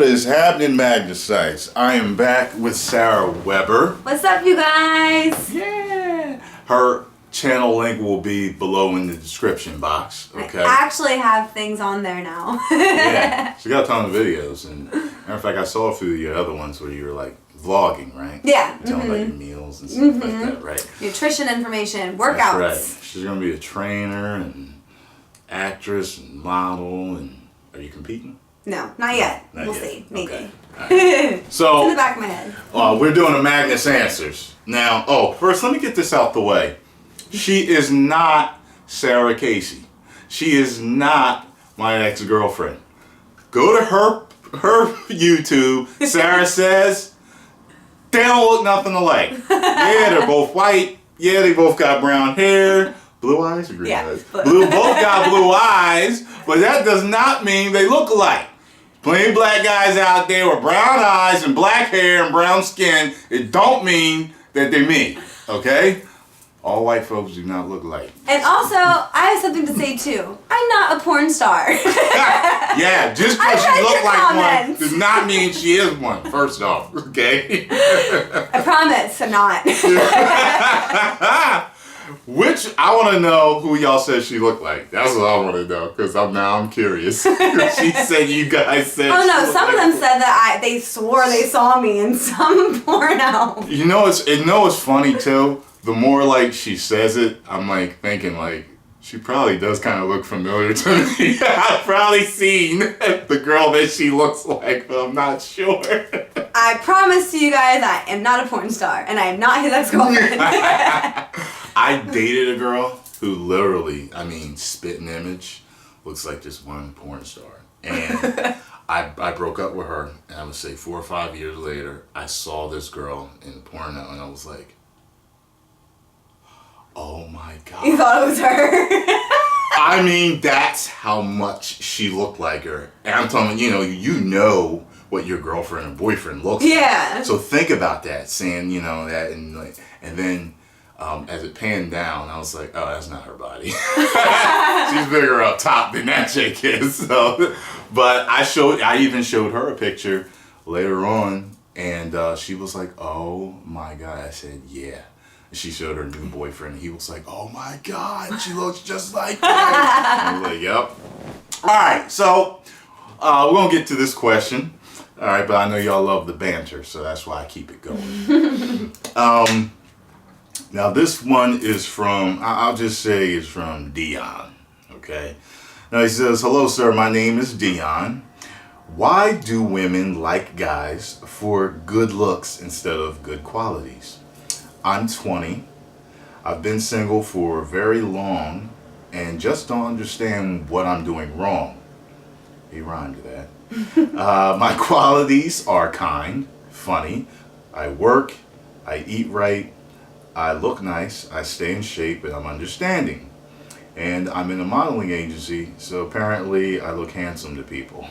What is happening, Magnus sites? I am back with Sarah Weber. What's up, you guys? Yeah. Her channel link will be below in the description box. Okay. I actually have things on there now. Yeah. She got a ton of videos, and matter of fact, I saw a few of your other ones where you were like vlogging, right? Yeah. Telling about your meals and stuff like that, right? Nutrition information, workouts. That's right. She's gonna be a trainer and actress and model. And are you competing? No, not yet. Not we'll yet. see. Maybe. Okay. Right. So it's in the back of my head. We're doing a Magnus Answers. Now, first let me get this out the way. She is not Sarah Casey. She is not my ex-girlfriend. Go to her YouTube. Sarah Says. They don't look nothing alike. Yeah, they're both white. Yeah, they both got brown hair. Blue eyes or green eyes? Both got blue eyes, but that does not mean they look alike. Plenty of black guys out there with brown eyes and black hair and brown skin. It don't mean that they're me, okay? All white folks do not look alike. And also, I have something to say too. I'm not a porn star. Yeah, just because she looks like one does not mean she is one, first off, okay? I promise I'm not. Which, I want to know who y'all said she looked like. That's what I want to know, because I'm curious. She said you guys said. Oh no, some of them said that they swore they saw me in some porno. You know it's funny too. The more like she says it, I'm like thinking like she probably does kind of look familiar to me. I've probably seen the girl that she looks like, but I'm not sure. I promise to you guys, I am not a porn star, and I am not his ex-girlfriend. I dated a girl who literally, spitting image, looks like just one porn star. And I broke up with her, and I would say 4 or 5 years later, I saw this girl in porno, and I was like, oh my God. You thought it was her? That's how much she looked like her. And I'm telling you know what your girlfriend and boyfriend looks like. Yeah. So think about that, saying, that, and then as it panned down, I was like, oh, that's not her body. She's bigger up top than that chick is. So, but I even showed her a picture later on, and she was like, oh my God. I said, yeah. She showed her new boyfriend. He was like, oh my God, she looks just like him. I was like, yep. All right, so we're going to get to this question. All right, but I know y'all love the banter, so that's why I keep it going. Now, this one is from, I'll just say it's from Dion, okay? Now, he says, hello, sir, my name is Dion. Why do women like guys for good looks instead of good qualities? I'm 20. I've been single for very long and just don't understand what I'm doing wrong. He rhymed that. My qualities are kind, funny, I work, I eat right, I look nice, I stay in shape, and I'm understanding. And I'm in a modeling agency, so apparently I look handsome to people.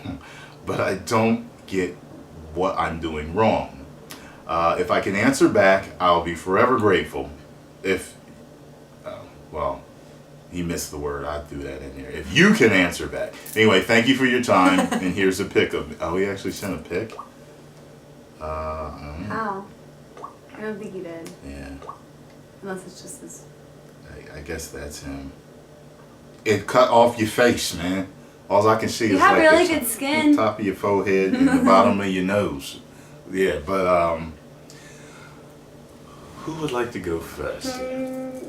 But I don't get what I'm doing wrong. If I can answer back, I'll be forever grateful. If, he missed the word. I threw that in there. If you can answer back. Anyway, thank you for your time. And here's a pic of, he actually sent a pic? How? I don't think he did. Yeah. Unless it's just this. I guess that's him. It cut off your face, man. All I can see is have like really good skin. The top of your forehead and the bottom of your nose. Yeah, but who would like to go first? Okay,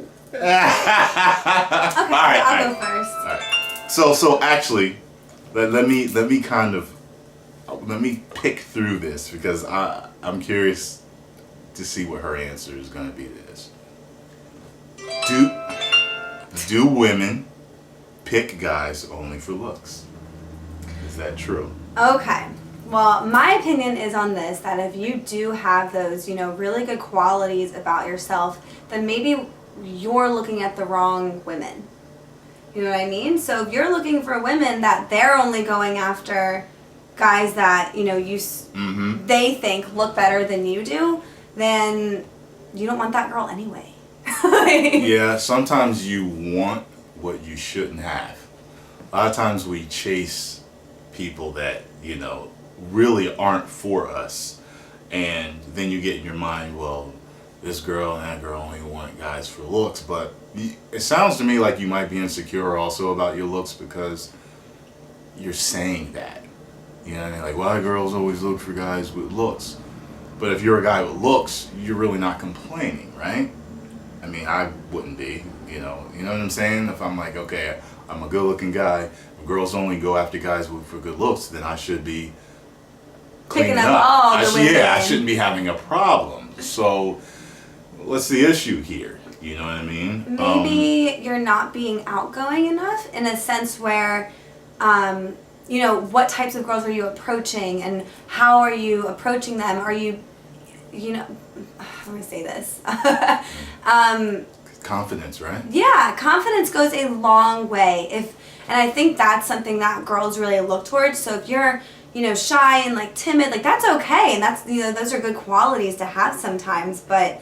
I'll go first. All right. So actually, let me pick through this because I'm curious to see what her answer is going to be to this. Do women pick guys only for looks? Is that true? Okay. Well, my opinion is on this, that if you do have those, really good qualities about yourself, then maybe you're looking at the wrong women. You know what I mean? So if you're looking for women that they're only going after guys that, they think look better than you do, then you don't want that girl anyway. Yeah, sometimes you want what you shouldn't have. A lot of times we chase people that, really aren't for us. And then you get in your mind, well, this girl and that girl only want guys for looks. But it sounds to me like you might be insecure also about your looks because you're saying that. You know what I mean? Like, why girls always look for guys with looks? But if you're a guy with looks, you're really not complaining, right? I mean, I wouldn't be, you know what I'm saying? If I'm like, okay, I'm a good looking guy, if girls only go after guys for good looks, then I should be cleaning Picking up up. all the women. Yeah, I shouldn't be having a problem. So, what's the issue here? You know what I mean? Maybe you're not being outgoing enough in a sense where, you know, what types of girls are you approaching and how are you approaching them? Are you, you know, let me say this. Confidence, right? Yeah, confidence goes a long way. And I think that's something that girls really look towards. So if you're, you know, shy and like timid, like that's okay. And that's, you know, those are good qualities to have sometimes. But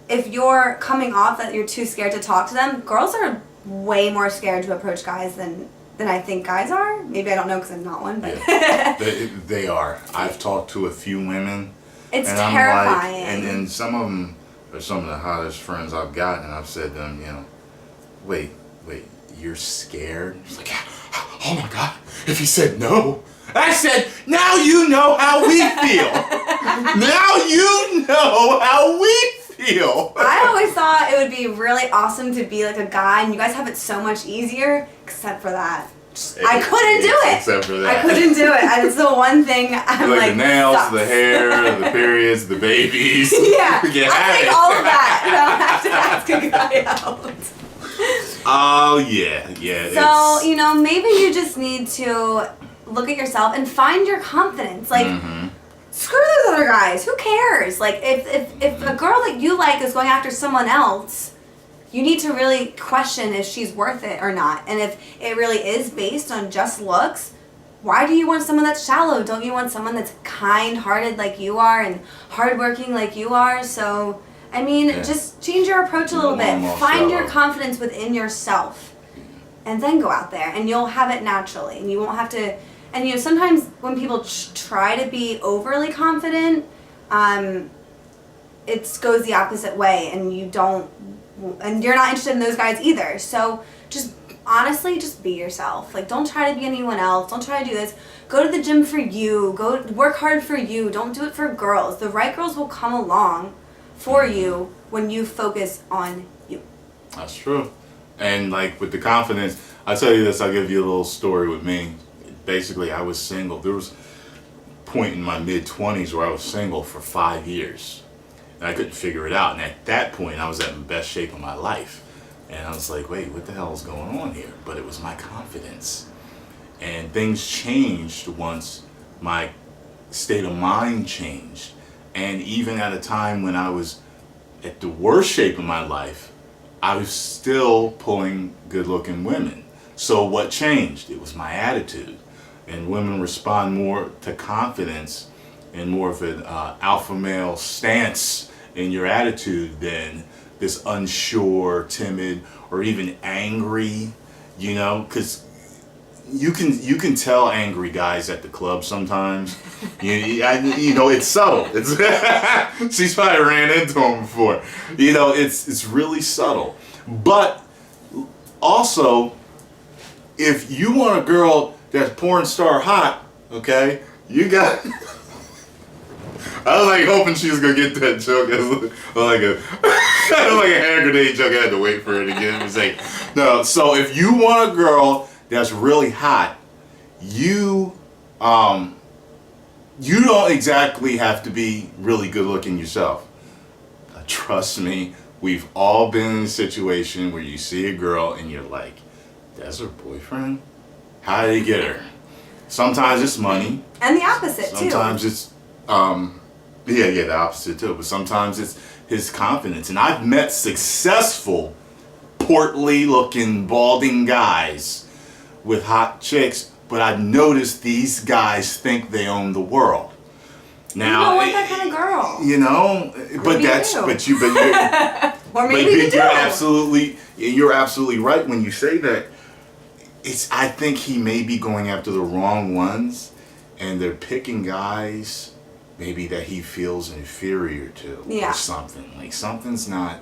if you're coming off that you're too scared to talk to them, girls are way more scared to approach guys than I think guys are. Maybe I don't know because I'm not one, but yeah, they are. I've talked to a few women. It's and terrifying. I'm like, and some of them are some of the hottest friends I've gotten. And I've said to them, you know, wait, you're scared? She's like, oh my God, if he said no. I said, now you know how we feel. Now you know how we feel. I always thought it would be really awesome to be like a guy, and you guys have it so much easier, except for that. I couldn't do it. Except for that. I couldn't do it. And it's the one thing I'm like the nails, sucks. the hair, the periods, the babies. Yeah, You I'll take it. all of that. And I'll have to ask a guy out. Oh, yeah. So, you know, maybe you just need to look at yourself and find your confidence. Like, screw those other guys. Who cares? Like, if a girl that you like is going after someone else, you need to really question if she's worth it or not. And if it really is based on just looks, why do you want someone that's shallow? Don't you want someone that's kind-hearted like you are and hardworking like you are? So, I mean, just change your approach a little bit. Find your confidence within yourself. And then go out there. And you'll have it naturally. And you won't have to... And, you know, sometimes when people try to be overly confident, it goes the opposite way. And you don't... And you're not interested in those guys either. So, just... Honestly, just be yourself. Like, don't try to be anyone else. Don't try to do this. Go to the gym for you. Go work hard for you. Don't do it for girls. The right girls will come along for you when you focus on you. That's true. And like with the confidence, I'll tell you this, I'll give you a little story with me. Basically, I was single. There was a point in my mid-20s where I was single for 5 years. And I couldn't figure it out. And at that point, I was at the best shape of my life. And I was like, wait, what the hell is going on here? But it was my confidence. And things changed once my state of mind changed. And even at a time when I was at the worst shape of my life, I was still pulling good-looking women. So what changed? It was my attitude. And women respond more to confidence and more of an alpha male stance in your attitude than this unsure, timid, or even angry, you know, because you can tell angry guys at the club sometimes. You know, it's subtle. It's she's probably ran into him before. You know, it's really subtle. But also, if you want a girl that's porn star hot, okay, you got. I was like hoping she was gonna get that joke as like a hand grenade joke. I had to wait for her to get it. It's like, no. So if you want a girl that's really hot, you don't exactly have to be really good looking yourself. Trust me, we've all been in a situation where you see a girl and you're like, that's her boyfriend? How did he get her? Sometimes it's money. And the opposite too. Sometimes it's the opposite too. But sometimes it's his confidence. And I've met successful, portly looking, balding guys with hot chicks, but I've noticed these guys think they own the world. Now, you don't want that kind of girl. You know, but or maybe you do. You're absolutely right when you say that. I think he may be going after the wrong ones, and they're picking guys maybe that he feels inferior to or something. Like something's not,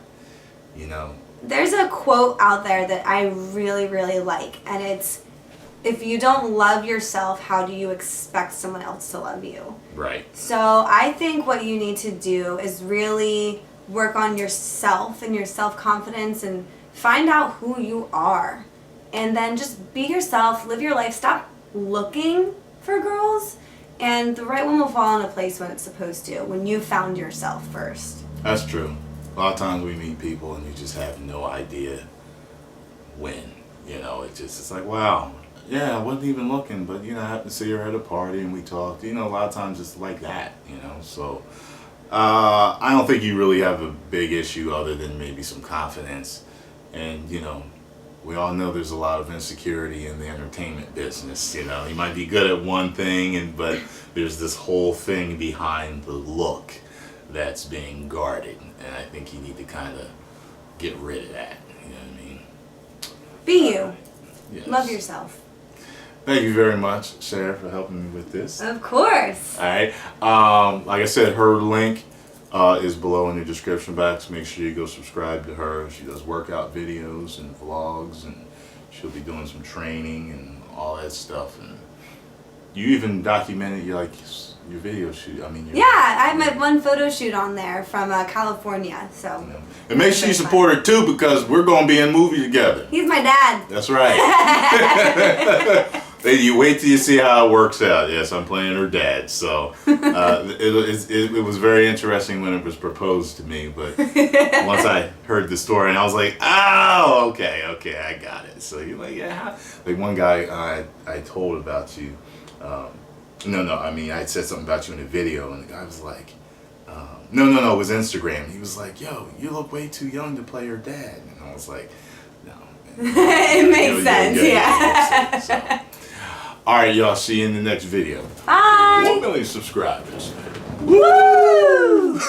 you know. There's a quote out there that I really, really like, and it's, if you don't love yourself, how do you expect someone else to love you? Right. So I think what you need to do is really work on yourself and your self-confidence and find out who you are. And then just be yourself, live your life, stop looking for girls, and the right one will fall into place when it's supposed to, when you found yourself first. That's true. A lot of times we meet people and you just have no idea when. You know, it's like, wow, yeah, I wasn't even looking, but, you know, I happened to see her at a party and we talked. You know, a lot of times it's like that, you know. So I don't think you really have a big issue other than maybe some confidence. And, you know, we all know there's a lot of insecurity in the entertainment business. You know, you might be good at one thing, but there's this whole thing behind the look that's being guarded. And I think you need to kind of get rid of that. You know what I mean? Be you. Yes. Love yourself. Thank you very much, Sarah, for helping me with this. Of course. All right. Like I said, her link is below in the description box. Make sure you go subscribe to her. She does workout videos and vlogs, and she'll be doing some training and all that stuff. And you even documented your video shoot. I mean, I have my one photo shoot on there from California. So. Yeah. And make sure you support her too, because we're gonna be in a movie together. He's my dad. That's right. You wait till you see how it works out. Yes, I'm playing her dad. So it was very interesting when it was proposed to me. But once I heard the story, and I was like, oh, okay, I got it. So you're like, yeah. Like one guy I told about you. I mean, I said something about you in a video, and the guy was like, no, it was Instagram. He was like, yo, you look way too young to play her dad. And I was like, no. It makes sense, yeah. It makes sense, so. All right, y'all. See you in the next video. Bye. 1 million subscribers. Woo!